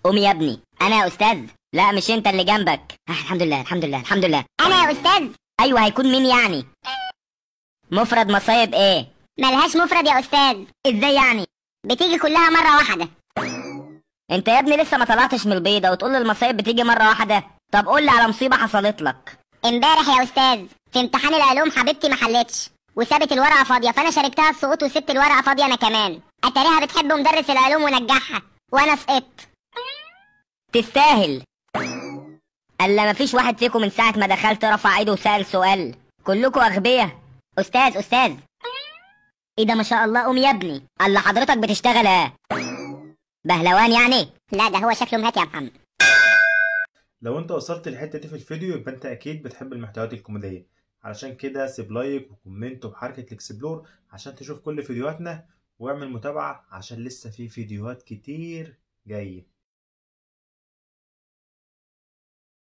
قوم يا ابني. انا يا استاذ؟ لا مش انت اللي جنبك. الحمد لله الحمد لله الحمد لله. انا يا استاذ؟ ايوه هيكون مين يعني؟ مفرد مصايب ايه؟ ملهاش مفرد يا استاذ. ازاي يعني؟ بتيجي كلها مرة واحدة. انت يا ابني لسه ما طلعتش من البيضه وتقول لي المصايب بتيجي مره واحده؟ طب قول لي على مصيبه حصلت لك. امبارح يا استاذ في امتحان العلوم حبيبتي ما حلتش وسابت الورقة فاضية، فانا شاركتها السقوط وسبت الورقة فاضية انا كمان. اتاريها بتحب مدرس العلوم ونجحها وانا سقطت. تستاهل. الا مفيش واحد فيكم من ساعه ما دخلت رفع ايده وسال سؤال. كلكم اغبياء. استاذ استاذ. ايه ده ما شاء الله؟ قوم يا ابني. الله حضرتك بتشتغل ايه؟ بهلوان يعني؟ لا ده هو شكله مهات يا محمد. لو انت وصلت الحتة دي في الفيديو يبقى انت اكيد بتحب المحتويات الكوميدية، علشان كده سيب لايك وكومنت وبحركة الاكسبلور عشان تشوف كل فيديوهاتنا، واعمل متابعة عشان لسه في فيديوهات كتير جاية.